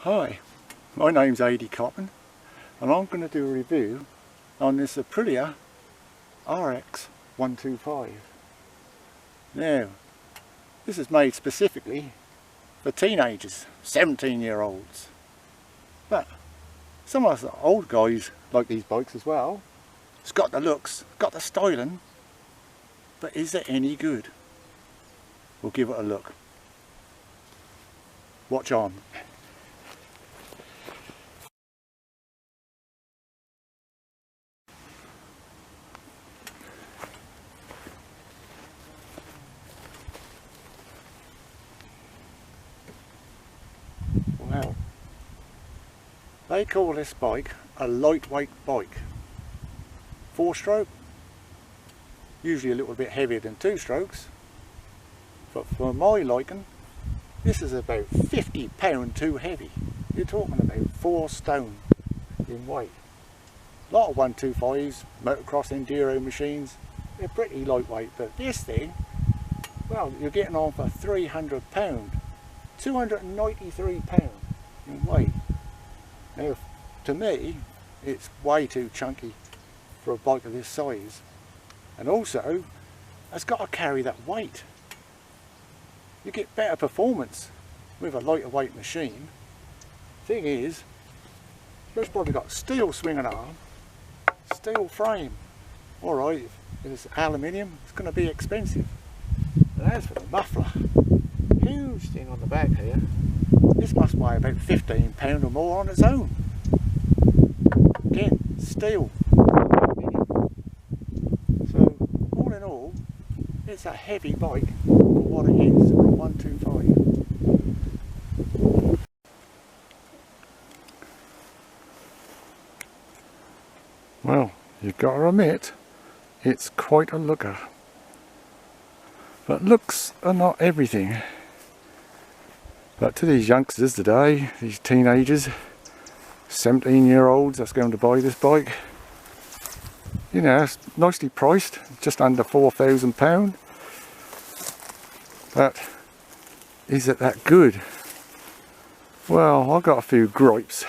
Hi, my name's Adi Cotton and I'm going to do a review on this Aprilia RX 125. Now, this is made specifically for teenagers, 17-year-olds. But some of us old guys like these bikes as well. It's got the looks, got the styling, but is it any good? We'll give it a look. Watch on. Well, they call this bike a lightweight bike. 4-stroke, usually a little bit heavier than 2 strokes, but for my liking, this is about 50 pound too heavy. You're talking about 4 stone in weight. A lot of 125s, motocross enduro machines, they're pretty lightweight, but this thing, well, you're getting on for 300 pound, 293 pound in weight. Now, to me, it's way too chunky for a bike of this size, and also it's got to carry that weight. You get better performance with a lighter weight machine. Thing is, it's probably got steel swinging arm, steel frame. Alright, if it's aluminium, it's going to be expensive. And as for the muffler, huge thing on the back here. This must weigh about 15 pound or more on its own. Again, steel. So, all in all, it's a heavy bike for what it is for a 125. Well, you've got to admit, it's quite a looker. But looks are not everything. But to these youngsters today, these teenagers, 17-year-olds that's going to buy this bike, you know, it's nicely priced, just under £4,000. But is it that good? Well, I've got a few gripes,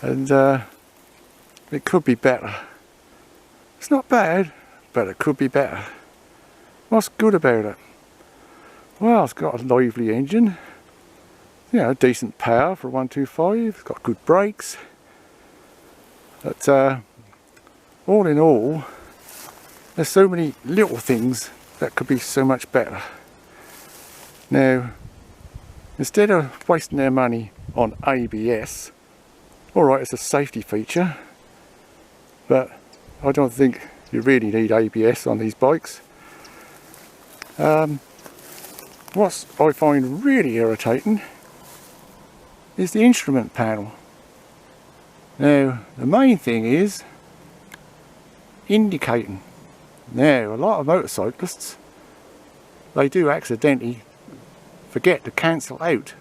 and it could be better. It's not bad, but it could be better. What's good about it? Well, it's got a lively engine, you know, decent power for a 125, it's got good brakes, but all in all, there's so many little things that could be so much better. Now, instead of wasting their money on ABS, alright, it's a safety feature, but I don't think you really need ABS on these bikes. What I find really irritating is the instrument panel. Now, the main thing is indicating. Now, a lot of motorcyclists, they do accidentally forget to cancel out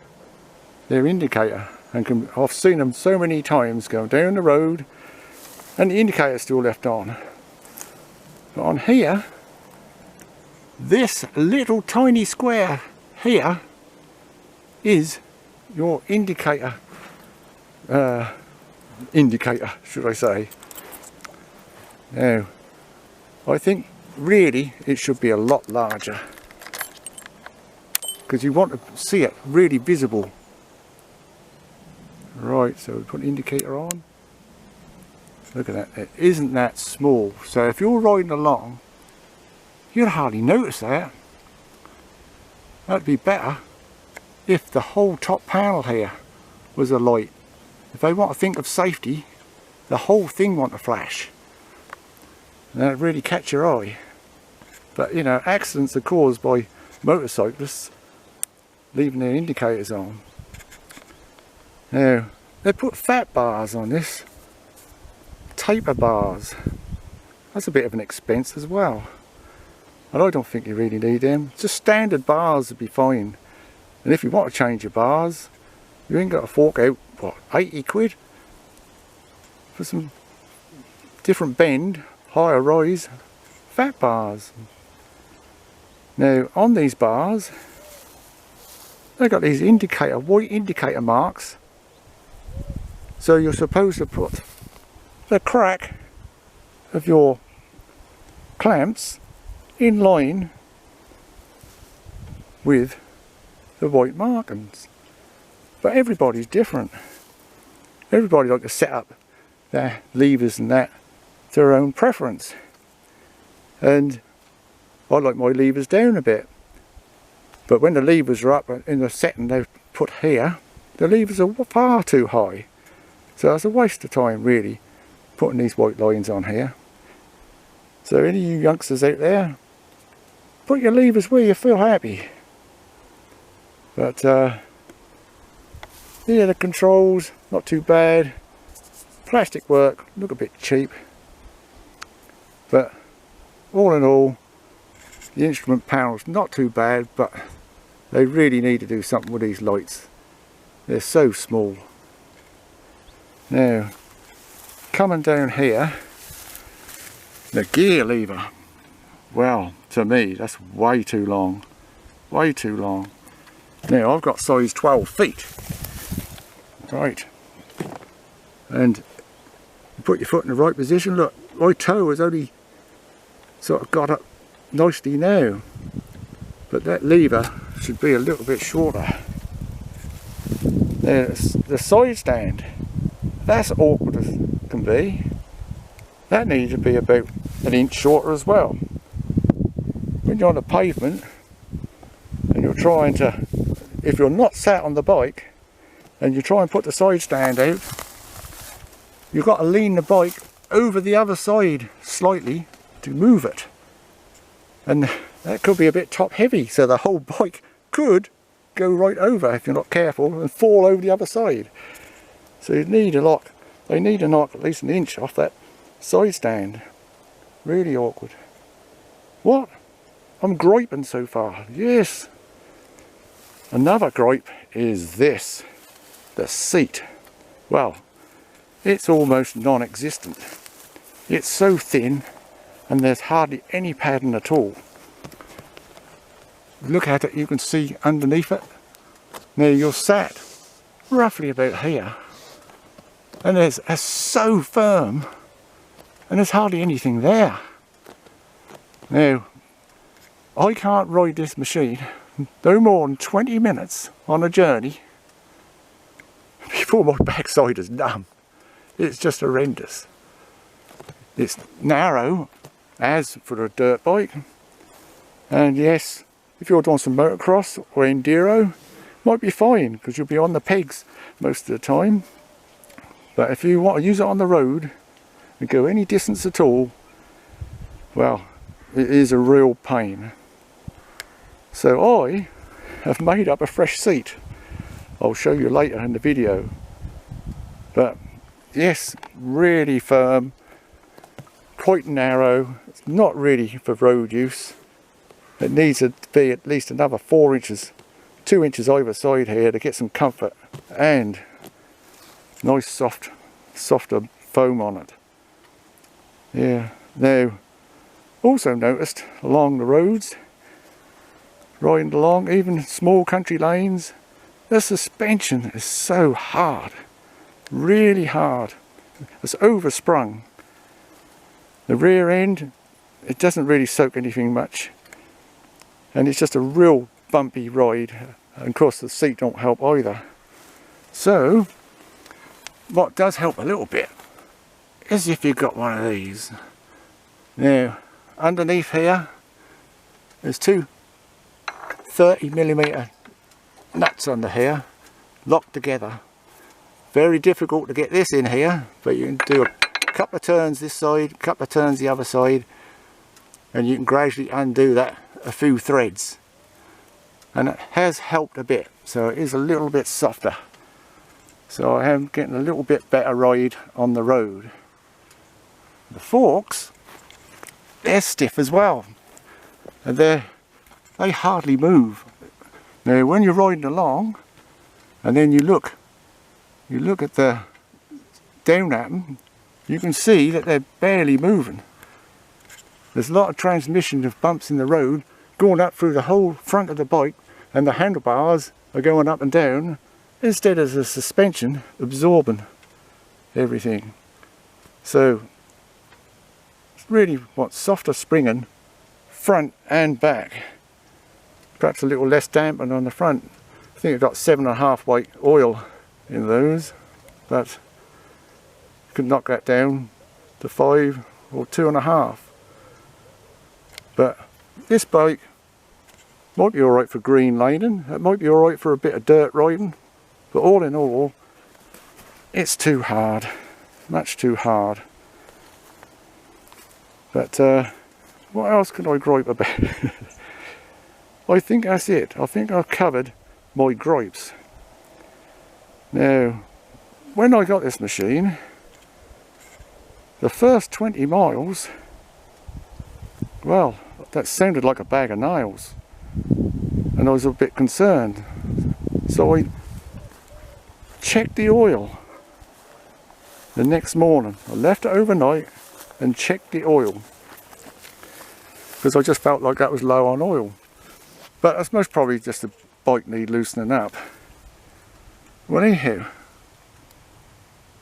their indicator, and I've seen them so many times going down the road and the indicator's still left on. But on here, this little tiny square here is your indicator, should I say. Now, I think really it should be a lot larger, because you want to see it really visible. Right, so we put the indicator on. Look at that, it isn't that small. So if you're riding along, you'd hardly notice that. That'd be better if the whole top panel here was a light. If they want to think of safety, the whole thing want to flash. And that'd really catch your eye. But you know, accidents are caused by motorcyclists leaving their indicators on. Now, they put fat bars on this, taper bars. That's a bit of an expense as well. And I don't think you really need them. Just standard bars would be fine. And if you want to change your bars, you ain't got to fork out, what, 80 quid? For some different bend, higher rise, fat bars. Now, on these bars, they've got these white indicator marks. So you're supposed to put the crack of your clamps in line with the white markings. But everybody's different. Everybody likes to set up their levers and that to their own preference. And I like my levers down a bit. But when the levers are up in the setting they've put here, the levers are far too high. So it's a waste of time really putting these white lines on here. So any of you youngsters out there, put your levers where you feel happy. But yeah, the controls, not too bad. Plastic work, look a bit cheap. But all in all, the instrument panel's not too bad, but they really need to do something with these lights. They're so small. Now, coming down here, the gear lever. Well, to me, that's way too long. Way too long. Now, I've got size 12 feet. Right. And you put your foot in the right position. Look, my toe has only sort of got up nicely now. But that lever should be a little bit shorter. There's the side stand. That's awkward as can be. That needs to be about an inch shorter as well. When you're on the pavement and you're trying to, if you're not sat on the bike and you try and put the side stand out, you've got to lean the bike over the other side slightly to move it. And that could be a bit top heavy, so the whole bike could go right over if you're not careful and fall over the other side. So you need a lock. They need to knock at least an inch off that side stand. Really awkward. What? I'm griping so far. Yes. Another gripe is this. The seat. Well, it's almost non-existent. It's so thin and there's hardly any padding at all. Look at it, you can see underneath it. Now you're sat roughly about here. And it's so firm. And there's hardly anything there. Now, I can't ride this machine no more than 20 minutes on a journey before my backside is numb. It's just horrendous. It's narrow, as for a dirt bike. And yes, if you're doing some motocross or enduro, might be fine because you'll be on the pegs most of the time. But if you want to use it on the road and go any distance at all, well, it is a real pain. So I have made up a fresh seat. I'll show you later in the video. But yes, really firm, quite narrow. It's not really for road use. It needs to be at least another 4 inches, 2 inches either side here to get some comfort and nice softer foam on it. Yeah. Now, also noticed along the roads, riding along, even small country lanes, the suspension is so hard, really hard. It's oversprung. The rear end, it doesn't really soak anything much, and it's just a real bumpy ride. And of course the seat don't help either. So what does help a little bit is if you've got one of these. Now underneath here there's two 30mm nuts under here locked together. Very difficult to get this in here, but you can do a couple of turns this side, a couple of turns the other side, and you can gradually undo that a few threads, and it has helped a bit, so it is a little bit softer. So I am getting a little bit better ride on the road. The forks, they're stiff as well, and they hardly move. Now when you're riding along and then you look at the down at them, you can see that they're barely moving. There's a lot of transmission of bumps in the road going up through the whole front of the bike, and the handlebars are going up and down instead of the suspension absorbing everything. So it's really what softer springing front and back. Perhaps a little less damping on the front. I think I've got 7.5 weight oil in those, but you can knock that down to 5 or 2.5. But this bike might be alright for green laning, it might be alright for a bit of dirt riding, but all in all, it's too hard, much too hard. But what else can I gripe about? I think that's it. I think I've covered my gripes. Now, when I got this machine, the first 20 miles, well, that sounded like a bag of nails, and I was a bit concerned. So I checked the oil the next morning. I left it overnight and checked the oil, because I just felt like that was low on oil. But that's most probably just the bike need loosening up. Well, anyhow,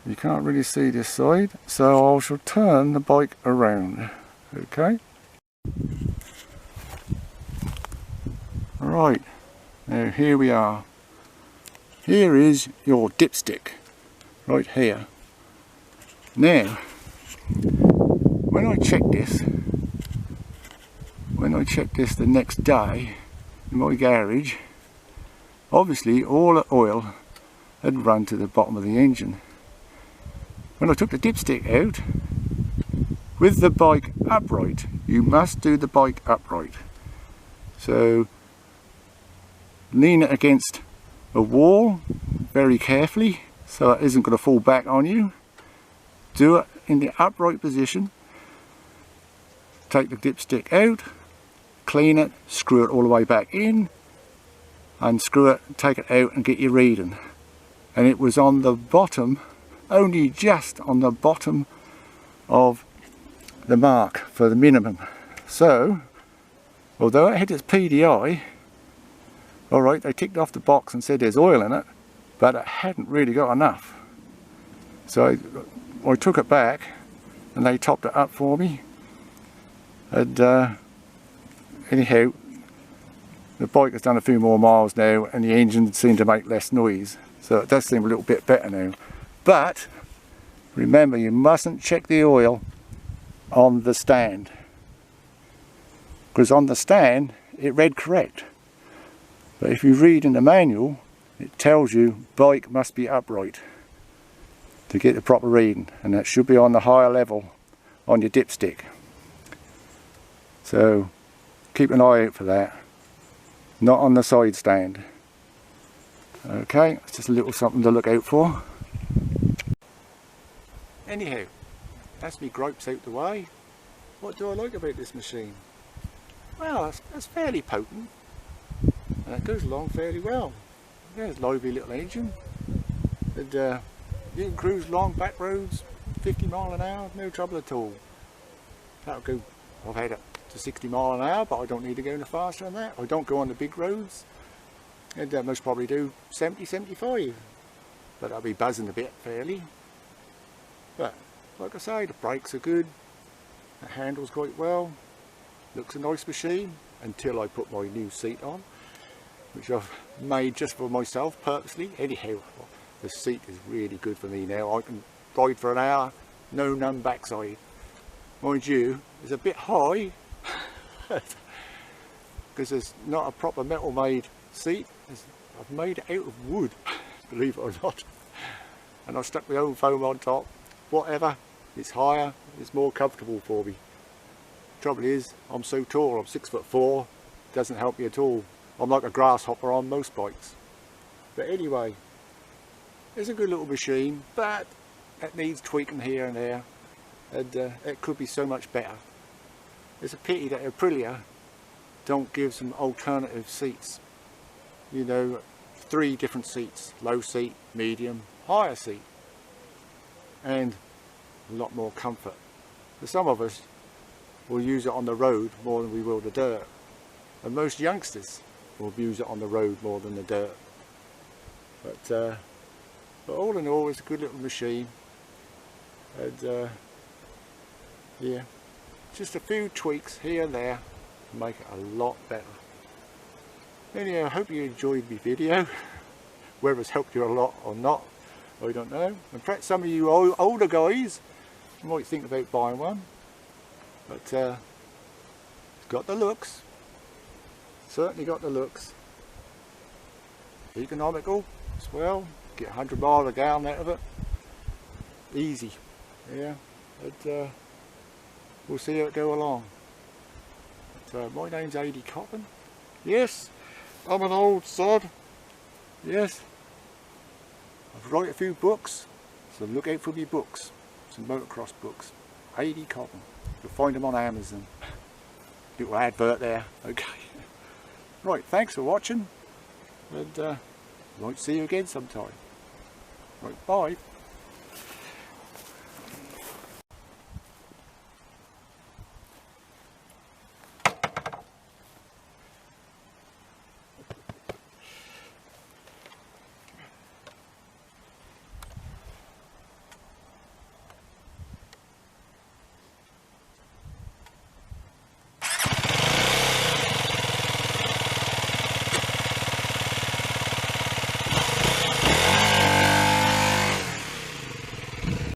you can't really see this side, so I shall turn the bike around. Okay. Right, now here we are. Here is your dipstick, right here. Now, when I checked this the next day in my garage, obviously all the oil had run to the bottom of the engine. When I took the dipstick out, with the bike upright, you must do the bike upright. So lean it against a wall very carefully so it isn't going to fall back on you. Do it in the upright position. Take the dipstick out, clean it, screw it all the way back in, unscrew it, take it out and get your reading. And it was on the bottom, only just on the bottom of the mark for the minimum. So, although it had its PDI, alright, they ticked off the box and said there's oil in it, but it hadn't really got enough. So I took it back and they topped it up for me. And anyhow, the bike has done a few more miles now and the engine seemed to make less noise. So it does seem a little bit better now. But remember, you mustn't check the oil on the stand, because on the stand it read correct. But if you read in the manual, it tells you bike must be upright to get the proper reading, and that should be on the higher level on your dipstick. So keep an eye out for that, not on the side stand. Okay, it's just a little something to look out for. Anyhow, that's me gripes out the way. What do I like about this machine? Well, it's fairly potent and it goes along fairly well. Yeah, it's a lively little engine, and you can cruise along back roads 50 mile an hour, no trouble at all. That'll go, I've had it to 60 mile an hour, but I don't need to go any faster than that. I don't go on the big roads, and most probably do 70, 75, but I'll be buzzing a bit fairly. But like I say, the brakes are good, it handles quite well, looks a nice machine until I put my new seat on, which I've made just for myself purposely. Anyhow, the seat is really good for me now. I can ride for an hour, no numb backside. Mind you, it's a bit high because it's not a proper metal made seat. I've made it out of wood, believe it or not, and I stuck my own foam on top. Whatever, it's higher, it's more comfortable for me. Trouble is, I'm so tall, I'm 6'4", doesn't help me at all. I'm like a grasshopper on most bikes. But anyway, it's a good little machine, but it needs tweaking here and there, and it could be so much better. It's a pity that Aprilia don't give some alternative seats. You know, 3 different seats: low seat, medium, higher seat, and a lot more comfort. For some of us, we'll use it on the road more than we will the dirt, and most youngsters will use it on the road more than the dirt. But all in all, it's a good little machine, and yeah, just a few tweaks here and there to make it a lot better. Anyway, I hope you enjoyed my video. Whether it's helped you a lot or not, I don't know. And perhaps some of you older guys might think about buying one, but it's got the looks. Certainly got the looks. Economical as well. Get 100 miles a gallon out of it. Easy. Yeah. But we'll see how it go along. But, my name's A.D. Coppin. Yes, I'm an old sod. Yes. I've written a few books, so look out for me books. Some motocross books. A.D. Coppin. You'll find them on Amazon. Little advert there. Okay. Right, thanks for watching, and might see you again sometime. Right, bye.